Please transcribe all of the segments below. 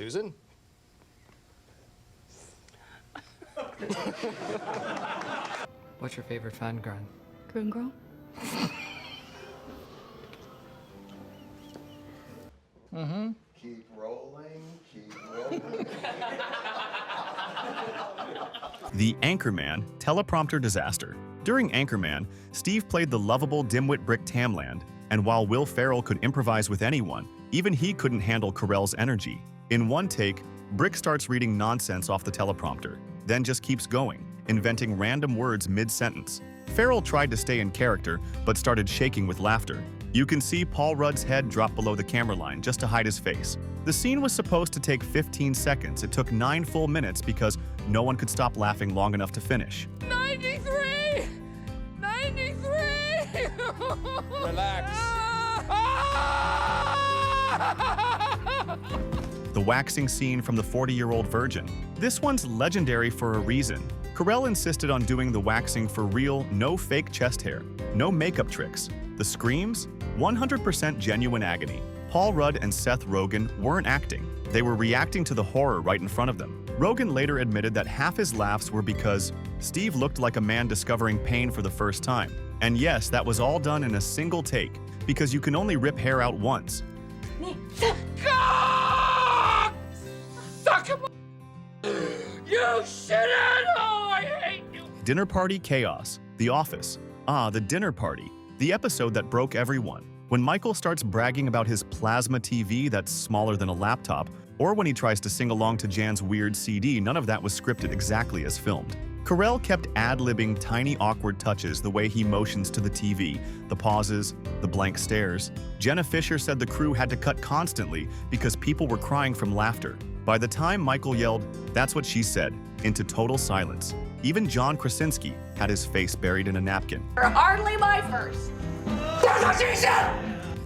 Susan? What's your favorite fun, Grun? Grun girl? Keep rolling, keep rolling. The Anchorman teleprompter disaster. During Anchorman, Steve played the lovable dimwit Brick Tamland, and while Will Ferrell could improvise with anyone, even he couldn't handle Carell's energy. In one take, Brick starts reading nonsense off the teleprompter, then just keeps going, inventing random words mid-sentence. Ferrell tried to stay in character, but started shaking with laughter. You can see Paul Rudd's head drop below the camera line just to hide his face. The scene was supposed to take 15 seconds. It took 9 full minutes because no one could stop laughing long enough to finish. 93! 93! Relax. The waxing scene from the 40-year-old virgin. This one's legendary for a reason. Carell insisted on doing the waxing for real, no fake chest hair, no makeup tricks. The screams? 100% genuine agony. Paul Rudd and Seth Rogen weren't acting. They were reacting to the horror right in front of them. Rogen later admitted that half his laughs were because Steve looked like a man discovering pain for the first time. And yes, that was all done in a single take, because you can only rip hair out once. God! Suck him! You shouldn't! Oh, I hate you! Dinner Party Chaos. The Office. The dinner party. The episode that broke everyone. When Michael starts bragging about his plasma TV that's smaller than a laptop, or when he tries to sing along to Jan's weird CD, none of that was scripted exactly as filmed. Carell kept ad-libbing tiny awkward touches the way he motions to the TV, the pauses, the blank stares. Jenna Fischer said the crew had to cut constantly because people were crying from laughter. By the time Michael yelled, "That's what she said," into total silence, even John Krasinski had his face buried in a napkin. You're hardly my first. That's what she said!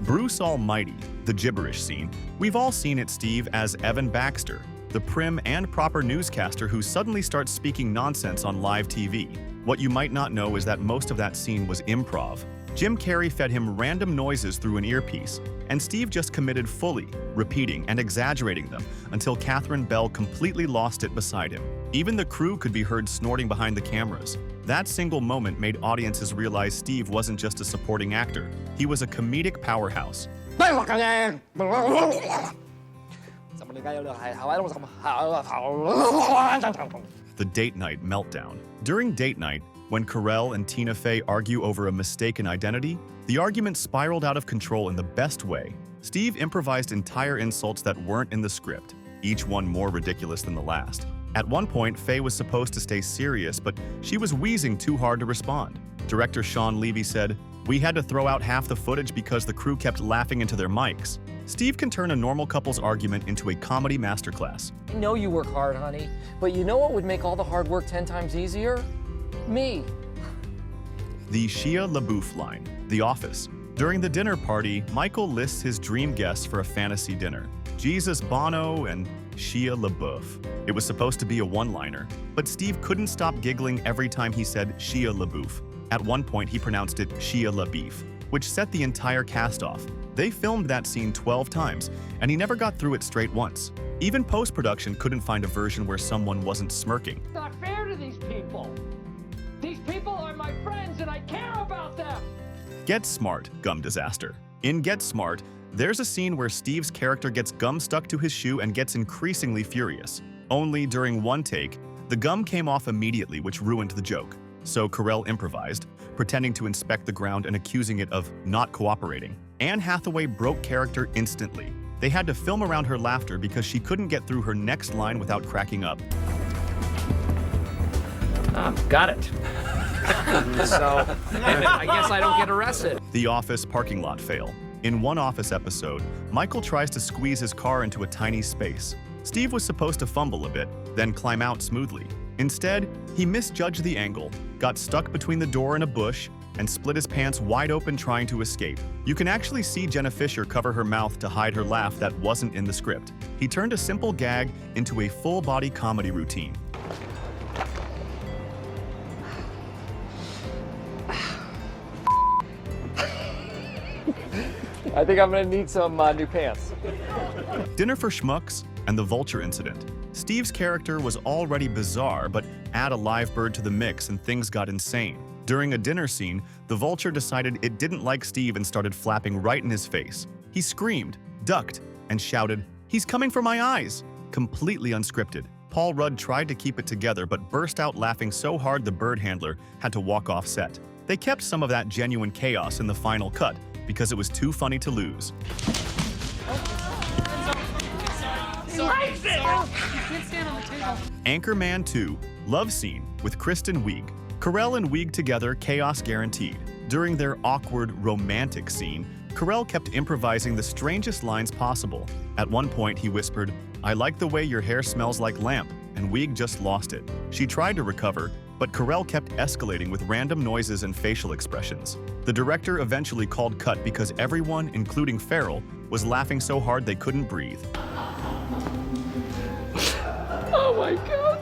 Bruce Almighty, the gibberish scene. We've all seen it, Steve, as Evan Baxter, the prim and proper newscaster who suddenly starts speaking nonsense on live TV. What you might not know is that most of that scene was improv. Jim Carrey fed him random noises through an earpiece, and Steve just committed fully, repeating and exaggerating them until Catherine Bell completely lost it beside him. Even the crew could be heard snorting behind the cameras. That single moment made audiences realize Steve wasn't just a supporting actor. He was a comedic powerhouse. The date night meltdown. During date night, when Carell and Tina Fey argue over a mistaken identity, the argument spiraled out of control in the best way. Steve improvised entire insults that weren't in the script, each one more ridiculous than the last. At one point, Fey was supposed to stay serious, but she was wheezing too hard to respond. Director Sean Levy said, "We had to throw out half the footage because the crew kept laughing into their mics." Steve can turn a normal couple's argument into a comedy masterclass. I know you work hard, honey, but you know what would make all the hard work 10 times easier? Me. The Shia LaBeouf line. The Office. During the dinner party, Michael lists his dream guests for a fantasy dinner. Jesus Bono and Shia LaBeouf. It was supposed to be a one-liner, but Steve couldn't stop giggling every time he said Shia LaBeouf. At one point, he pronounced it Shia LaBeef, which set the entire cast off. They filmed that scene 12 times, and he never got through it straight once. Even post-production couldn't find a version where someone wasn't smirking. It's not fair to these people. These people are my friends and I care about them. Get Smart, gum disaster. In Get Smart, there's a scene where Steve's character gets gum stuck to his shoe and gets increasingly furious. Only during one take, the gum came off immediately, which ruined the joke. So Carell improvised, pretending to inspect the ground and accusing it of not cooperating. Anne Hathaway broke character instantly. They had to film around her laughter because she couldn't get through her next line without cracking up. Got it. So, I guess I don't get arrested. The Office parking lot fail. In one Office episode, Michael tries to squeeze his car into a tiny space. Steve was supposed to fumble a bit, then climb out smoothly. Instead, he misjudged the angle, got stuck between the door and a bush, and split his pants wide open trying to escape. You can actually see Jenna Fischer cover her mouth to hide her laugh that wasn't in the script. He turned a simple gag into a full-body comedy routine. I think I'm gonna need some new pants. Dinner for Schmucks, and the vulture incident. Steve's character was already bizarre, but add a live bird to the mix and things got insane. During a dinner scene, the vulture decided it didn't like Steve and started flapping right in his face. He screamed, ducked, and shouted, "He's coming for my eyes!" Completely unscripted. Paul Rudd tried to keep it together but burst out laughing so hard the bird handler had to walk off set. They kept some of that genuine chaos in the final cut because it was too funny to lose. Anchorman 2 Love Scene with Kristen Wiig. Carell and Wiig together, chaos guaranteed. During their awkward, romantic scene, Carell kept improvising the strangest lines possible. At one point, he whispered, "I like the way your hair smells like lamp," and Wiig just lost it. She tried to recover, but Carell kept escalating with random noises and facial expressions. The director eventually called cut because everyone, including Farrell, was laughing so hard they couldn't breathe. Oh my God.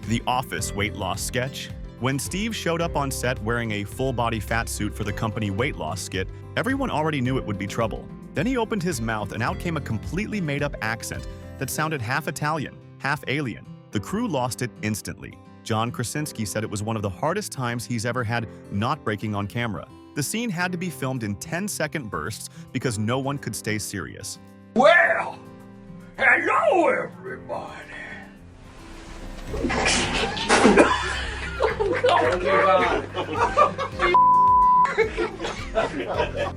The Office weight loss sketch. When Steve showed up on set wearing a full-body fat suit for the company weight loss skit, everyone already knew it would be trouble. Then he opened his mouth and out came a completely made-up accent that sounded half Italian, half alien. The crew lost it instantly. John Krasinski said it was one of the hardest times he's ever had not breaking on camera. The scene had to be filmed in 10-second bursts because no one could stay serious. Well, hello everybody.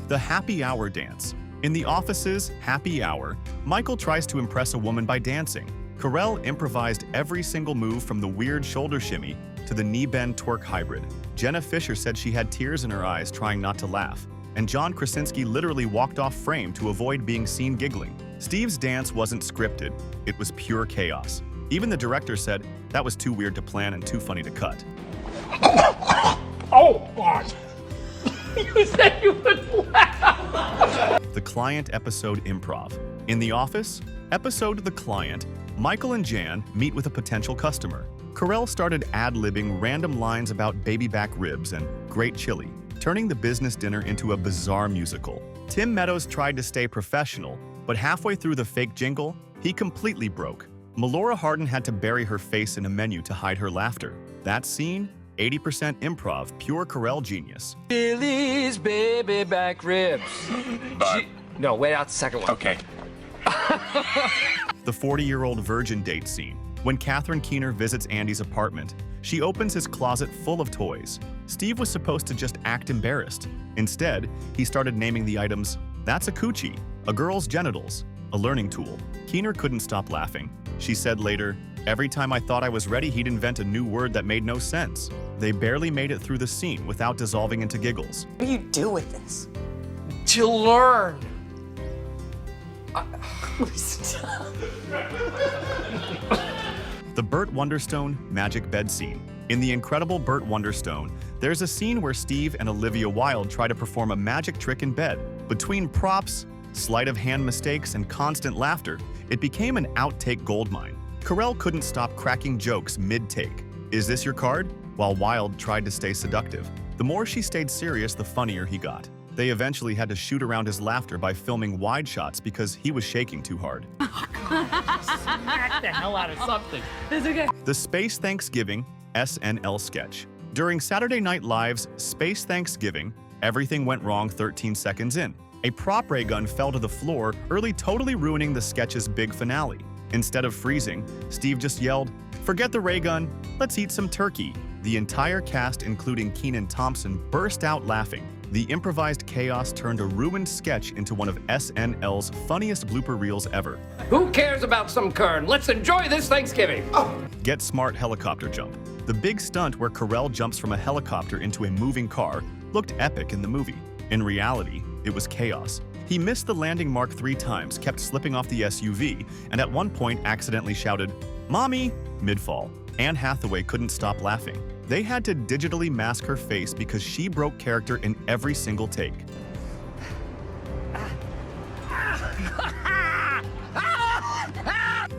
The happy hour dance. In The Office's Happy Hour, Michael tries to impress a woman by dancing. Carell improvised every single move from the weird shoulder shimmy to the knee-bend twerk hybrid. Jenna Fisher said she had tears in her eyes trying not to laugh, and John Krasinski literally walked off frame to avoid being seen giggling. Steve's dance wasn't scripted, it was pure chaos. Even the director said that was too weird to plan and too funny to cut. Oh God. You said you would laugh. The Client episode improv. In The Office, episode The Client, Michael and Jan meet with a potential customer. Carell started ad-libbing random lines about baby back ribs and great chili, turning the business dinner into a bizarre musical. Tim Meadows tried to stay professional, but halfway through the fake jingle, he completely broke. Melora Hardin had to bury her face in a menu to hide her laughter. That scene, 80% improv, pure Carell genius. Billy's baby back ribs. No, wait out the second one. Okay. The 40-year-old virgin date scene. When Catherine Keener visits Andy's apartment, she opens his closet full of toys. Steve was supposed to just act embarrassed. Instead, he started naming the items, "That's a coochie," "a girl's genitals," "a learning tool." Keener couldn't stop laughing. She said later, "Every time I thought I was ready, he'd invent a new word that made no sense." They barely made it through the scene without dissolving into giggles. What do you do with this? To learn. The Burt Wonderstone magic bed scene. In The Incredible Burt Wonderstone, there's a scene where Steve and Olivia Wilde try to perform a magic trick in bed. Between props, sleight of hand mistakes, and constant laughter, it became an outtake goldmine. Carell couldn't stop cracking jokes mid-take. "Is this your card?" while Wilde tried to stay seductive. The more she stayed serious, the funnier he got. They eventually had to shoot around his laughter by filming wide shots because he was shaking too hard. Smack the hell out of something. It's okay. The Space Thanksgiving SNL sketch. During Saturday Night Live's Space Thanksgiving, everything went wrong 13 seconds in. A prop ray gun fell to the floor, early totally ruining the sketch's big finale. Instead of freezing, Steve just yelled, "Forget the ray gun, let's eat some turkey." The entire cast, including Kenan Thompson, burst out laughing. The improvised chaos turned a ruined sketch into one of SNL's funniest blooper reels ever. Who cares about some kern? Let's enjoy this Thanksgiving. Get Smart helicopter jump. The big stunt where Carell jumps from a helicopter into a moving car looked epic in the movie. In reality, it was chaos. He missed the landing mark 3 times, kept slipping off the SUV, and at one point accidentally shouted, "Mommy!" mid-fall. Anne Hathaway couldn't stop laughing. They had to digitally mask her face because she broke character in every single take.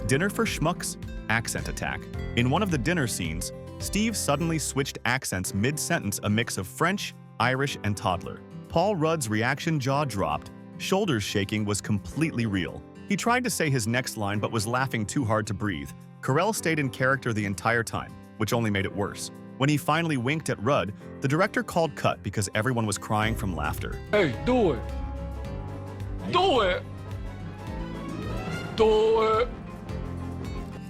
Dinner for Schmucks accent attack. In one of the dinner scenes, Steve suddenly switched accents mid-sentence, a mix of French, Irish, and toddler. Paul Rudd's reaction jaw dropped, shoulders shaking was completely real. He tried to say his next line but was laughing too hard to breathe. Carell stayed in character the entire time, which only made it worse. When he finally winked at Rudd, the director called cut because everyone was crying from laughter. Hey, do it. Do it. Do it.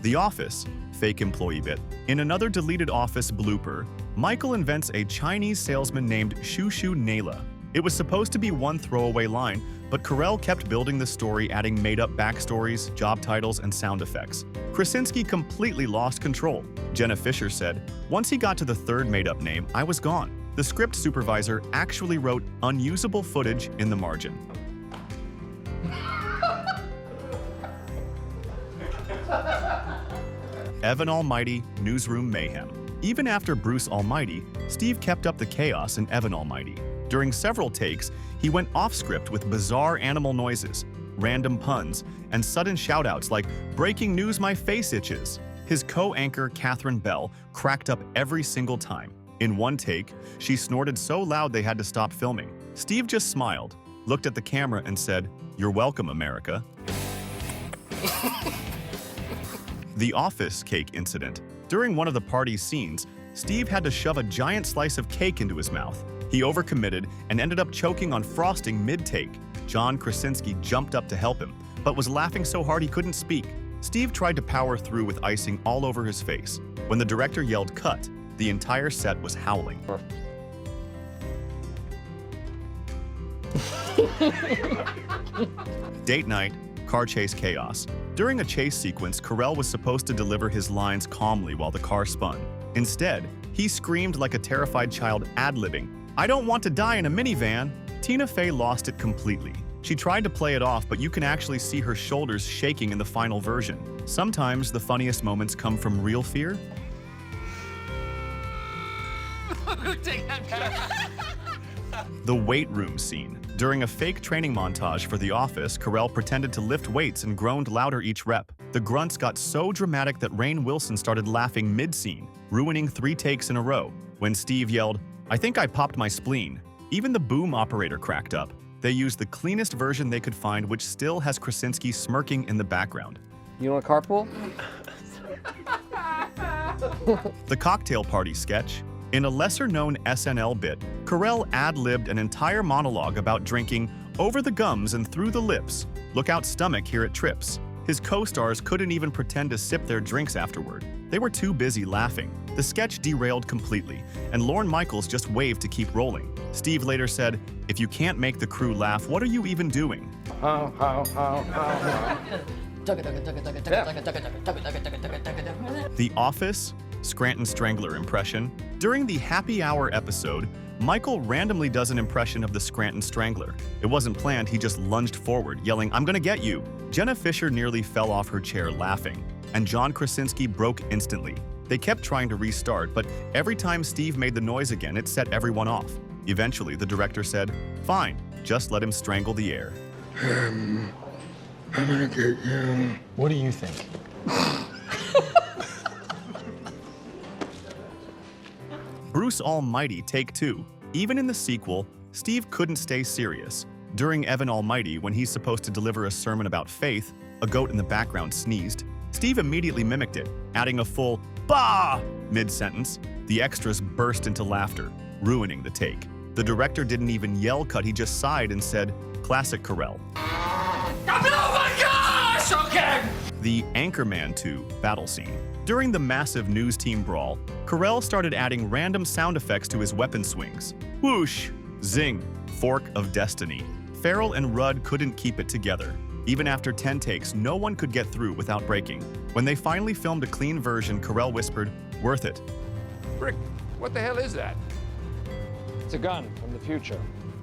The Office, fake employee bit. In another deleted Office blooper, Michael invents a Chinese salesman named Shushu Naila. It was supposed to be one throwaway line, but Carell kept building the story, adding made-up backstories, job titles, and sound effects. Krasinski completely lost control. Jenna Fisher said, "Once he got to the third made-up name, I was gone." The script supervisor actually wrote unusable footage in the margin. Evan Almighty, Newsroom Mayhem. Even after Bruce Almighty, Steve kept up the chaos in Evan Almighty. During several takes, he went off-script with bizarre animal noises, random puns, and sudden shout-outs like, "Breaking news, my face itches." His co-anchor, Catherine Bell, cracked up every single time. In one take, she snorted so loud they had to stop filming. Steve just smiled, looked at the camera, and said, "You're welcome, America." The Office cake incident. During one of the party's scenes, Steve had to shove a giant slice of cake into his mouth. He overcommitted and ended up choking on frosting mid-take. John Krasinski jumped up to help him, but was laughing so hard he couldn't speak. Steve tried to power through with icing all over his face. When the director yelled cut, the entire set was howling. Date night, car chase chaos. During a chase sequence, Carell was supposed to deliver his lines calmly while the car spun. Instead, he screamed like a terrified child, ad-libbing, "I don't want to die in a minivan." Tina Fey lost it completely. She tried to play it off, but you can actually see her shoulders shaking in the final version. Sometimes the funniest moments come from real fear. The weight room scene. During a fake training montage for The Office, Carell pretended to lift weights and groaned louder each rep. The grunts got so dramatic that Rainn Wilson started laughing mid-scene, ruining 3 takes in a row. When Steve yelled, "I think I popped my spleen," even the boom operator cracked up. They used the cleanest version they could find, which still has Krasinski smirking in the background. You want a carpool? The cocktail party sketch. In a lesser-known SNL bit, Carell ad-libbed an entire monologue about drinking over the gums and through the lips. Look out stomach, here it trips. His co-stars couldn't even pretend to sip their drinks afterward. They were too busy laughing. The sketch derailed completely, and Lorne Michaels just waved to keep rolling. Steve later said, "If you can't make the crew laugh, what are you even doing?" The Office, Scranton Strangler impression. During the Happy Hour episode, Michael randomly does an impression of the Scranton Strangler. It wasn't planned, he just lunged forward, yelling, "I'm gonna get you." Jenna Fisher nearly fell off her chair laughing, and John Krasinski broke instantly. They kept trying to restart, but every time Steve made the noise again, it set everyone off. Eventually, the director said, "Fine, just let him strangle the air." I'm gonna get you. What do you think? Bruce Almighty, take 2. Even in the sequel, Steve couldn't stay serious. During Evan Almighty, when he's supposed to deliver a sermon about faith, a goat in the background sneezed. Steve immediately mimicked it, adding a full "bah" mid-sentence. The extras burst into laughter, ruining the take. The director didn't even yell cut, he just sighed and said, "Classic Carell." Oh my gosh! Okay! The Anchorman 2 battle scene. During the massive news team brawl, Carell started adding random sound effects to his weapon swings. Whoosh, zing, fork of destiny. Farrell and Rudd couldn't keep it together. Even after 10 takes, no one could get through without breaking. When they finally filmed a clean version, Carell whispered, "Worth it." Rick, what the hell is that? It's a gun from the future.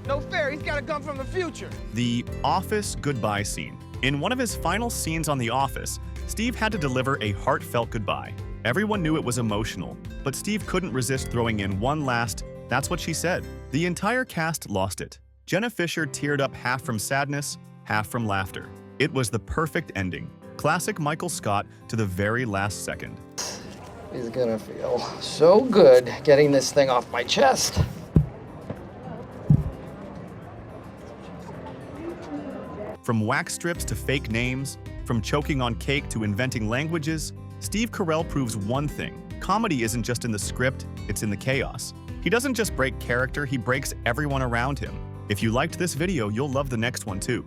No fair, he's got a gun from the future. The Office goodbye scene. In one of his final scenes on The Office, Steve had to deliver a heartfelt goodbye. Everyone knew it was emotional, but Steve couldn't resist throwing in one last, "That's what she said." The entire cast lost it. Jenna Fisher teared up half from sadness, half from laughter. It was the perfect ending. Classic Michael Scott to the very last second. He's gonna feel so good getting this thing off my chest. From wax strips to fake names, from choking on cake to inventing languages, Steve Carell proves one thing: comedy isn't just in the script, it's in the chaos. He doesn't just break character, he breaks everyone around him. If you liked this video, you'll love the next one too.